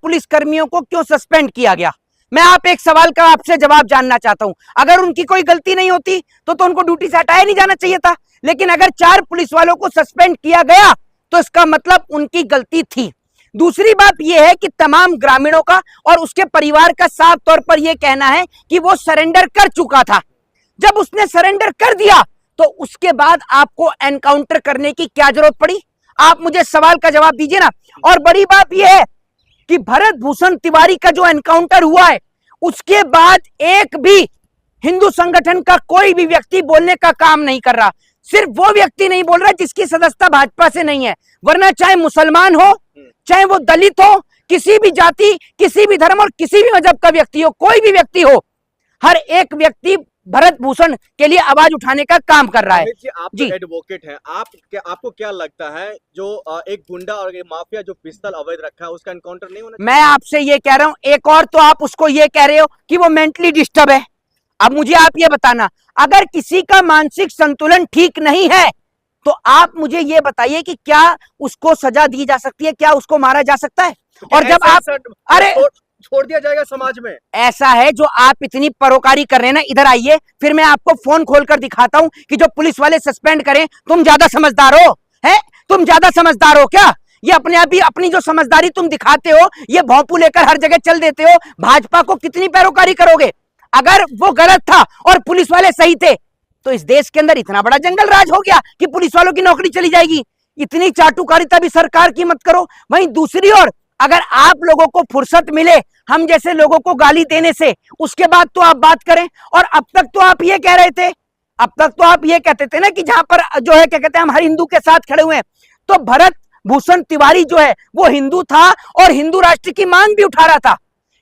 Police कर्मियों को क्यों सस्पेंड किया गया? मैं आप एक सवाल का आपसे जवाब जानना चाहता हूं। अगर उनकी कोई गलती नहीं होती तो उनको ड्यूटी से हटाया नहीं जाना चाहिए था, लेकिन अगर 4 पुलिस वालों को सस्पेंड किया गया तो इसका मतलब उनकी गलती थी। दूसरी बात यह है कि तमाम ग्रामीणों का और उसके परिवार का साफ तौर पर यह कहना है कि वो सरेंडर कर चुका था। जब उसने सरेंडर कर दिया तो उसके बाद आपको एनकाउंटर करने की क्या जरूरत पड़ी? आप मुझे सवाल का जवाब दीजिए ना। और बड़ी बात यह है कि भरत भूषण तिवारी का जो एनकाउंटर हुआ है उसके बाद एक भी हिंदू संगठन का कोई भी व्यक्ति बोलने का काम नहीं कर रहा। सिर्फ वो व्यक्ति नहीं बोल रहा जिसकी सदस्यता भाजपा से नहीं है, वरना चाहे मुसलमान हो, चाहे वो दलित हो, किसी भी जाति, किसी भी धर्म और किसी भी मजहब का व्यक्ति हो, कोई भी व्यक्ति हो, हर एक व्यक्ति भरत भूषण के लिए आवाज उठाने का काम कर रहा है। आप जी एडवोकेट हैं, आपको क्या लगता है जो एक गुंडा और एक माफिया जो पिस्तौल अवैध रखा है उसका एनकाउंटर नहीं होना चाहिए? मैं आपसे ये कह रहा हूं, एक और तो आप उसको ये कह रहे हो कि वो मेंटली डिस्टर्ब है। अब मुझे आप ये बताना, अगर किसी का मानसिक संतुलन ठीक नहीं है तो आप मुझे ये बताइए कि क्या उसको सजा दी जा सकती है, क्या उसको मारा जा सकता है? और जब आप अरे छोड़ दिया जाएगा समाज में? ऐसा है जो आप इतनी परोकारी कर रहे हैं ना, इधर आइए, फिर मैं आपको फोन खोलकर दिखाता हूं कि जो पुलिस वाले सस्पेंड करें। तुम ज्यादा समझदार हो, हैं? तुम ज्यादा समझदार हो क्या? ये अपने आप ही अपनी जो समझदारी तुम दिखाते हो, ये भौंपू लेकर हर जगह चल देते हो। भाजपा को कितनी पैरोकारी करोगे? अगर वो गलत था और पुलिस वाले सही थे तो इस देश के अंदर इतना बड़ा जंगल राज हो गया कि पुलिस वालों की नौकरी चली जाएगी। इतनी चाटुकारिता भी सरकार की मत करो। वहीं दूसरी ओर अगर आप लोगों को फुर्सत मिले हम जैसे लोगों को गाली देने से, उसके बाद तो आप बात करें। और अब तक तो आप ये कह रहे थे, अब तक तो आप ये कहते थे ना कि जहां पर जो है क्या कहते हैं हम हर हिंदू के साथ खड़े हुए हैं। तो भरत भूषण तिवारी जो है वो हिंदू था और हिंदू राष्ट्र की मांग भी उठा रहा था,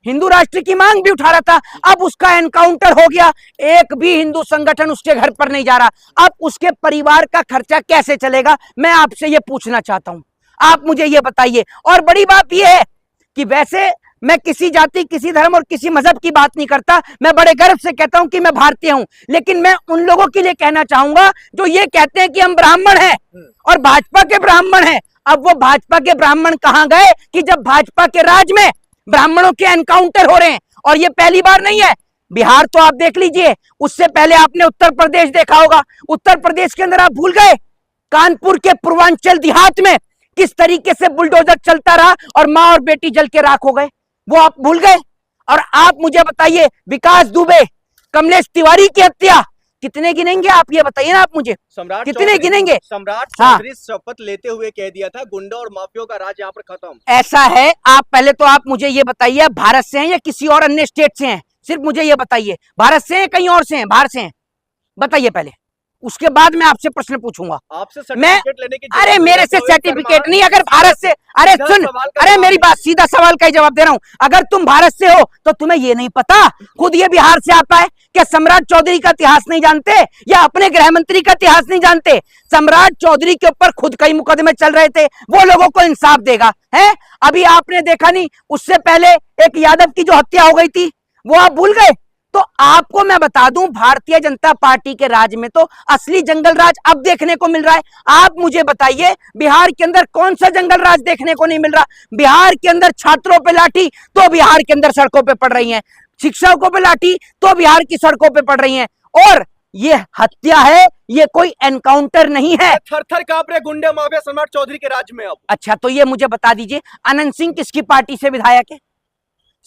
हिंदू राष्ट्र की मांग भी उठा रहा था। अब उसका एनकाउंटर हो गया, एक भी हिंदू संगठन उसके घर पर नहीं जा रहा। अब उसके परिवार का खर्चा कैसे चलेगा? मैं आपसे ये पूछना चाहता हूं, आप मुझे ये बताइए। और बड़ी बात यह है कि वैसे मैं किसी जाति, किसी धर्म और किसी मजहब की बात नहीं करता, मैं बड़े गर्व से कहता हूं कि मैं भारतीय हूं। लेकिन मैं उन लोगों के लिए कहना चाहूंगा जो ये कहते हैं कि हम ब्राह्मण हैं और भाजपा के ब्राह्मण हैं। अब वो भाजपा के ब्राह्मण कहां गए कि जब भाजपा के राज में ब्राह्मणों के एनकाउंटर हो रहे हैं? और ये पहली बार नहीं है, बिहार तो आप देख लीजिए, उससे पहले आपने उत्तर प्रदेश देखा होगा। उत्तर प्रदेश के अंदर आप भूल गए कानपुर के पूर्वांचल देहात में किस तरीके से बुलडोजर चलता रहा और मां और बेटी जल के राख हो गए, वो आप भूल गए। और आप मुझे बताइए, विकास दुबे, कमलेश तिवारी की हत्या कितने गिनेंगे आप? ये बताइए ना आप मुझे, सम्राट कितने गिनेंगे? सम्राट चौधरी शपथ लेते हुए कह दिया था गुंडा और माफियों का राज यहाँ पर खत्म। ऐसा है, आप पहले तो आप मुझे ये बताइए, भारत से हैं या किसी और अन्य स्टेट से हैं? सिर्फ मुझे ये बताइए, भारत से हैं कहीं और से हैं? बाहर से हैं? बताइए पहले, उसके बाद मैं आपसे प्रश्न पूछूंगा। आपसे सर्टिफिकेट लेने की अरे मेरे से सर्टिफिकेट नहीं, अगर भारत से, अरे सुन, अरे मेरी बात, सीधा सवाल का ही जवाब दे रहा हूं। अगर तुम भारत से हो तो तुम्हें ये नहीं पता, खुद ये बिहार से आता है, क्या सम्राट चौधरी का इतिहास नहीं जानते या अपने गृह मंत्री का इतिहास नहीं जानते? सम्राट चौधरी के ऊपर खुद कई मुकदमे चल रहे थे, वो लोगों को इंसाफ देगा है? अभी आपने देखा नहीं, उससे पहले एक यादव की जो हत्या हो गई थी वो आप भूल गए? तो आपको मैं बता दूं, भारतीय जनता पार्टी के राज में तो असली जंगल राज अब देखने को मिल रहा है। आप मुझे बताइए, बिहार के अंदर कौन सा जंगल राज देखने को नहीं मिल रहा? बिहार के अंदर छात्रों पे लाठी तो बिहार के अंदर सड़कों पे पड़ रही हैं, शिक्षकों पे लाठी तो बिहार की सड़कों पे पड़ रही हैं। और ये हत्या है, ये कोई एनकाउंटर नहीं है। थर-थर कांप रहे गुंडे माफिया सम्राट चौधरी के राज में। अब अच्छा, तो ये मुझे बता दीजिए, अनंत सिंह किसकी पार्टी से विधायक है?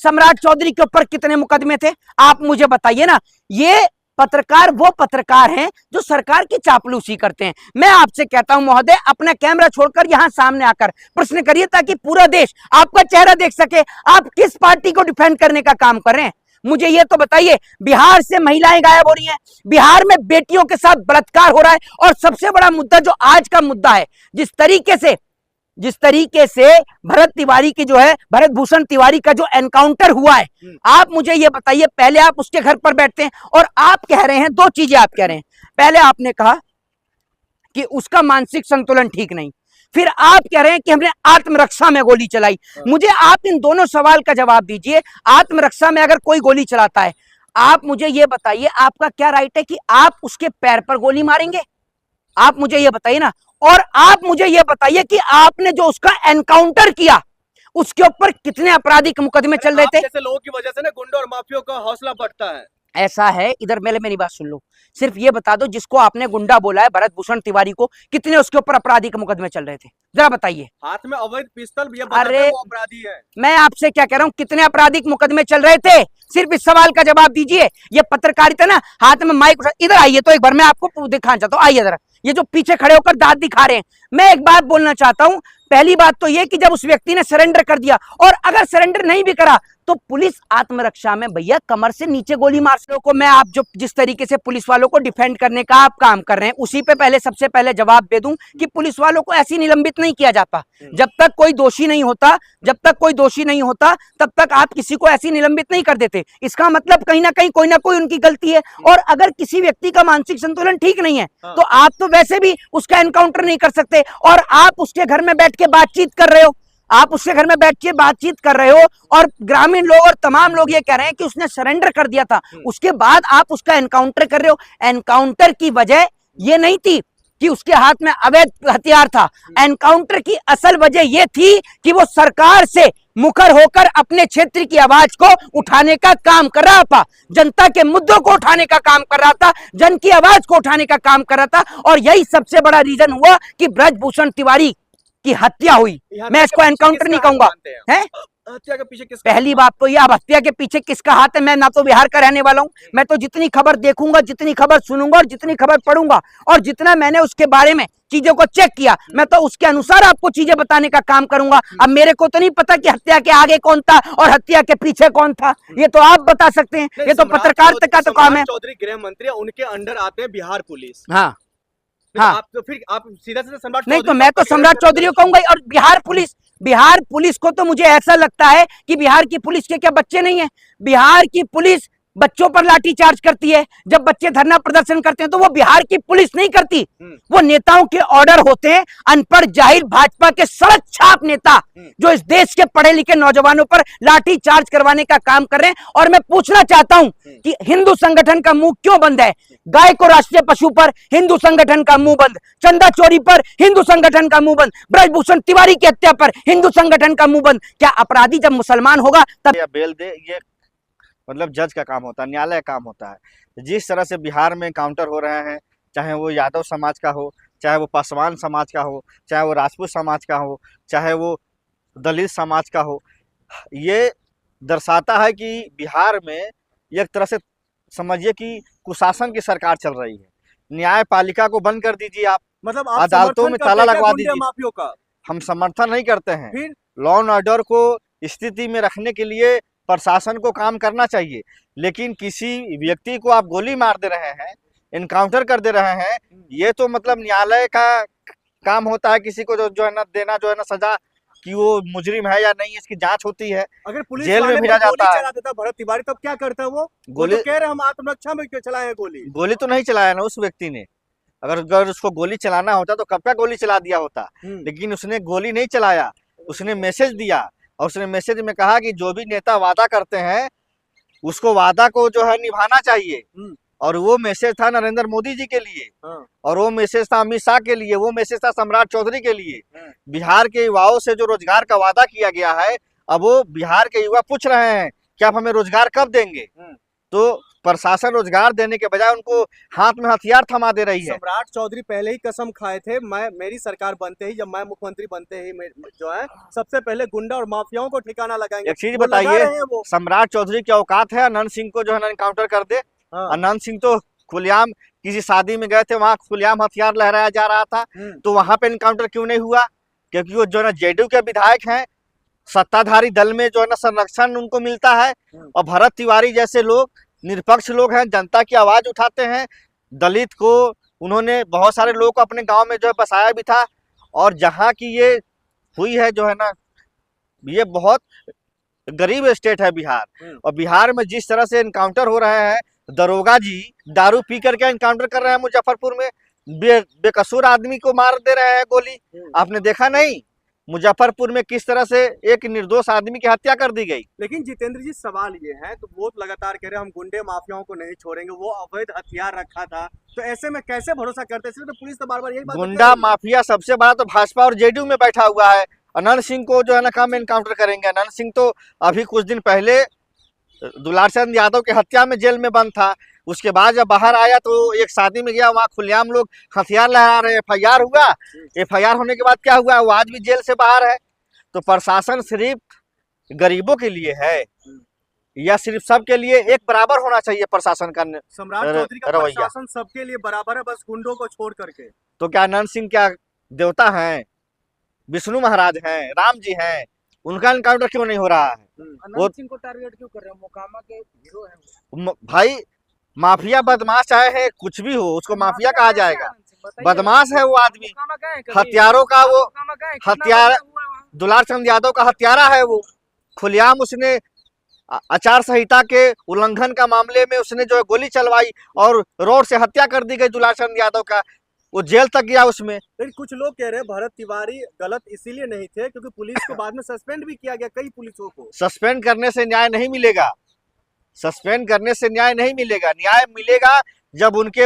सम्राट चौधरी के ऊपर कितने मुकदमे थे? आप मुझे बताइए ना। ये पत्रकार वो पत्रकार हैं जो सरकार की चापलूसी करते हैं। मैं आपसे कहता हूं महोदय, अपना कैमरा छोड़कर यहां सामने आकर प्रश्न करिए ताकि पूरा देश आपका चेहरा देख सके। आप किस पार्टी को डिफेंड करने का काम कर रहे हैं? मुझे ये तो बताइए। बिहार से महिलाएं गायब हो रही हैं, बिहार में बेटियों के साथ बलात्कार हो रहा है, और सबसे बड़ा मुद्दा जो आज का मुद्दा है, जिस तरीके से भरत तिवारी की जो है, भरत भूषण तिवारी का जो एनकाउंटर हुआ है, आप मुझे ये बताइए, पहले आप उसके घर पर बैठते हैं और आप कह रहे हैं, दो चीजें आप कह रहे हैं। पहले आपने कहा कि उसका मानसिक संतुलन ठीक नहीं, फिर आप कह रहे हैं कि हमने आत्मरक्षा में गोली चलाई। मुझे आप इन दोनों सवाल का जवाब दीजिए। आत्मरक्षा में अगर कोई गोली चलाता है, आप मुझे ये बताइए, आपका क्या राइट है कि आप उसके पैर पर गोली मारेंगे? आप मुझे ये बताइए ना। और आप मुझे ये बताइए कि आपने जो उसका एनकाउंटर किया, उसके ऊपर कितने आपराधिक मुकदमे चल रहे थे। जैसे लोगों की वजह से ना गुंडों और माफियों का हौसला बढ़ता है। ऐसा है, इधर मेरी बात सुन लो, सिर्फ ये बता दो जिसको आपने गुंडा बोला है भरत भूषण तिवारी को, कितने उसके ऊपर आपराधिक मुकदमे चल रहे थे, जरा बताइए। हाथ में अवैध पिस्तौल भी, ये बताते अरे हैं वो अपराधी है। मैं आपसे क्या कह रहा हूं, कितने आपराधिक मुकदमे चल रहे थे, सिर्फ इस सवाल का जवाब दीजिए। ये पत्रकारिता ना, हाथ में माइक, इधर आइए तो एक बार मैं आपको दिखाना चाहता हूं, आइए जरा। ये जो पीछे खड़े होकर दांत दिखा रहे हैं, मैं एक बात बोलना चाहता हूं। पहली बात तो ये कि जब उस व्यक्ति ने सरेंडर कर दिया, और अगर सरेंडर नहीं भी करा तो पुलिस आत्मरक्षा में भैया कमर से नीचे गोली मार को। मैं आप जो जिस तरीके से पुलिस वालों को डिफेंड करने का आप काम कर रहे हैं, उसी पे पहले सबसे पहले जवाब दे दूं कि पुलिस वालों को ऐसी निलंबित नहीं किया जाता। जब तक कोई दोषी नहीं होता, जब तक कोई दोषी नहीं होता, तब तक आप किसी को ऐसी निलंबित नहीं कर देते। इसका मतलब कहीं ना कहीं कोई ना कोई उनकी गलती है। और अगर किसी व्यक्ति का मानसिक संतुलन ठीक नहीं है तो आप तो वैसे भी उसका एनकाउंटर नहीं कर सकते। और आप उसके घर में बैठ के बातचीत कर रहे हो, आप उसके घर में बैठ के बातचीत कर रहे हो, और ग्रामीण लोग और तमाम लोग ये कह रहे हैं कि उसने सरेंडर कर दिया था, उसके बाद आप उसका एनकाउंटर कर रहे हो। एनकाउंटर की वजह ये नहीं थी कि उसके हाथ में अवैध हथियार था, एनकाउंटर की असल वजह यह थी कि वो सरकार से मुखर होकर अपने क्षेत्र की आवाज को उठाने का काम कर रहा था, जनता के मुद्दों को उठाने का काम कर रहा था, जन की आवाज को उठाने का काम कर रहा था। और यही सबसे बड़ा रीजन हुआ कि ब्रजभूषण तिवारी की हत्या हुई। मैं इसको एनकाउंटर नहीं कहूंगा, है हत्या के पीछे किसका? पहली बात तो ये, अब हत्या के पीछे किसका हाथ है, मैं ना तो बिहार का रहने वाला हूं, मैं तो जितनी खबर देखूंगा, जितनी खबर सुनूंगा और जितनी खबर पढ़ूंगा और जितना मैंने उसके बारे में चीजों को चेक किया, मैं तो उसके अनुसार आपको चीजें बताने का काम करूंगा। अब मेरे को तो नहीं पता कि हत्या के आगे कौन था और हत्या के पीछे कौन था, ये तो आप बता सकते हैं, ये तो पत्रकारिता का तो काम है। चौधरी गृह मंत्री, उनके अंडर आते हैं बिहार पुलिस। हाँ हाँ, आप तो फिर आप सीधा सीधा सम्राट नहीं तो मैं तो सम्राट चौधरी को कहूंगा। और बिहार पुलिस को तो मुझे ऐसा लगता है कि बिहार की पुलिस के क्या बच्चे नहीं है? बिहार की पुलिस बच्चों पर लाठी चार्ज करती है, जब बच्चे धरना प्रदर्शन करते हैं तो वो बिहार की पुलिस नहीं करती, वो नेताओं के ऑर्डर होते हैं। अनपढ़ जाहिर भाजपा के सड़क छाप नेता जो इस देश के पढ़े लिखे नौजवानों पर लाठी चार्ज करवाने का काम कर रहे हैं। और मैं पूछना चाहता हूं कि हिंदू संगठन का मुंह क्यों बंद है? गाय को राष्ट्रीय पशु पर हिंदू संगठन का मुंह बंद, चंदा चोरी पर हिंदू संगठन का मुंह बंद, ब्रजभूषण तिवारी की हत्या पर हिंदू संगठन का मुंह बंद। क्या अपराधी जब मुसलमान होगा तब या बेल दे, ये मतलब जज का काम होता है, न्यायालय का काम होता है। जिस तरह से बिहार में काउंटर हो रहे हैं, चाहे वो यादव समाज का हो, चाहे वो पासवान समाज का हो, चाहे वो राजपूत समाज का हो, चाहे वो दलित समाज का हो, ये दर्शाता है कि बिहार में एक तरह से समझिए कि कुशासन की सरकार चल रही है। न्यायपालिका को बंद कर दीजिए, आप मतलब अदालतों में ताला लगवा दीजिए। माफियों का हम समर्थन नहीं करते हैं, फिर लॉ एंड ऑर्डर को स्थिति में रखने के लिए प्रशासन को काम करना चाहिए। लेकिन किसी व्यक्ति को आप गोली मार दे रहे हैं, इनकाउंटर कर दे रहे हैं, ये तो मतलब न्यायालय का काम होता है किसी को जो है ना देना, जो है ना सजा, कि वो मुजरिम है या नहीं, इसकी जांच होती है। अगर पुलिस जेल में भेजा जाता है। चला देता भरत तिवारी, तब क्या करता है वो? गोली तो कह रहे हम आत्मरक्षा में क्यों चलाए गोली तो नहीं चलाया ना उस व्यक्ति ने। अगर उसको गोली चलाना होता तो कब का गोली चला दिया होता। लेकिन उसने गोली नहीं चलाया, उसने मैसेज दिया, और उसने मैसेज में कहा कि जो भी नेता वादा करते हैं उसको वादा को जो है निभाना चाहिए। और वो मैसेज था नरेंद्र मोदी जी के लिए, और वो मैसेज था अमित शाह के लिए, वो मैसेज था सम्राट चौधरी के लिए। बिहार के युवाओं से जो रोजगार का वादा किया गया है, अब वो बिहार के युवा पूछ रहे हैं कि आप हमें रोजगार कब देंगे। तो प्रशासन रोजगार देने के बजाय उनको हाथ में हथियार थमा दे रही है। सम्राट चौधरी पहले ही कसम खाए थे, मेरी सरकार बनते ही, जब मैं मुख्यमंत्री बनते ही जो है सबसे पहले गुंडा और माफियाओं को ठिकाना लगाएंगे। एक चीज बताइए, सम्राट चौधरी की औकात है अनंत सिंह को जो है ना इनकाउंटर कर दे? अनंत सिंह तो खुलेआम किसी शादी में गए थे, वहां खुलेआम हथियार लहराया जा रहा था, तो वहां पे इनकाउंटर क्यों नहीं हुआ? क्योंकि वो जो है ना जेडीयू के विधायक हैं, सत्ताधारी दल में जो है ना संरक्षण उनको मिलता है। और भरत तिवारी जैसे लोग निष्पक्ष लोग हैं, जनता की आवाज उठाते हैं। दलित को उन्होंने बहुत सारे लोगों को अपने गांव में जो है बसाया भी था। और जहां की ये हुई है जो है ना, ये बहुत गरीब स्टेट है बिहार। और बिहार में जिस तरह से इनकाउंटर हो रहे हैं, दरोगा जी दारू पी करके इनकाउंटर कर रहे हैं मुजफ्फरपुर में, बेकसूर आदमी को मार दे रहे हैं गोली। आपने देखा नहीं मुजफ्फरपुर में किस तरह से एक निर्दोष आदमी की हत्या कर दी गई? लेकिन जितेंद्र जी, सवाल ये है, तो वो लगातार कह रहे हैं हम गुंडे माफियाओं को नहीं छोड़ेंगे, वो अवैध हथियार रखा था, तो ऐसे में कैसे भरोसा करते हैं? तो पुलिस तो बार बार यही बात, गुंडा माफिया सबसे बड़ा तो भाजपा और जेडीयू में बैठा हुआ है। अनंत सिंह को जो है ना कम एनकाउंटर करेंगे। अनंत सिंह तो अभी कुछ दिन पहले दुलार चंद यादव की हत्या में जेल में बंद था। उसके बाद जब बाहर आया तो एक शादी में गया, वहाँ खुलेआम लोग हथियार लहरा रहे, FIR हुआ। FIR होने के बाद क्या हुआ, वो आज भी जेल से बाहर है। तो प्रशासन सिर्फ गरीबों के लिए है या सिर्फ सबके लिए एक बराबर होना चाहिए प्रशासन का सम्राट चौधरी का रवैया? प्रशासन सबके लिए बराबर है, बस गुंडों को छोड़ करके। तो क्या अनंत सिंह क्या देवता हैं, विष्णु महाराज हैं, राम जी हैं? उनका एनकाउंटर क्यों नहीं हो रहा है? अनंत सिंह को टारगेट क्यों कर रहे हो? मोकामा के हीरो हैं भाई माफिया बदमाश चाहे है कुछ भी हो, उसको माफिया कहा जाएगा। बदमाश है वो आदमी, हथियारों का वो हथियार, दुलार चंद यादव का हत्यारा है वो। खुलेआम उसने आचार संहिता के उल्लंघन का मामले में उसने जो है गोली चलवाई और रोड से हत्या कर दी गई दुलार चंद यादव का, वो जेल तक गया उसमें। लेकिन कुछ लोग कह रहे हैं भरत तिवारी गलत इसीलिए नहीं थे क्योंकि पुलिस को बाद में सस्पेंड भी किया गया, कई पुलिसों को। सस्पेंड करने से न्याय नहीं मिलेगा, सस्पेंड करने से न्याय नहीं मिलेगा। न्याय मिलेगा जब उनके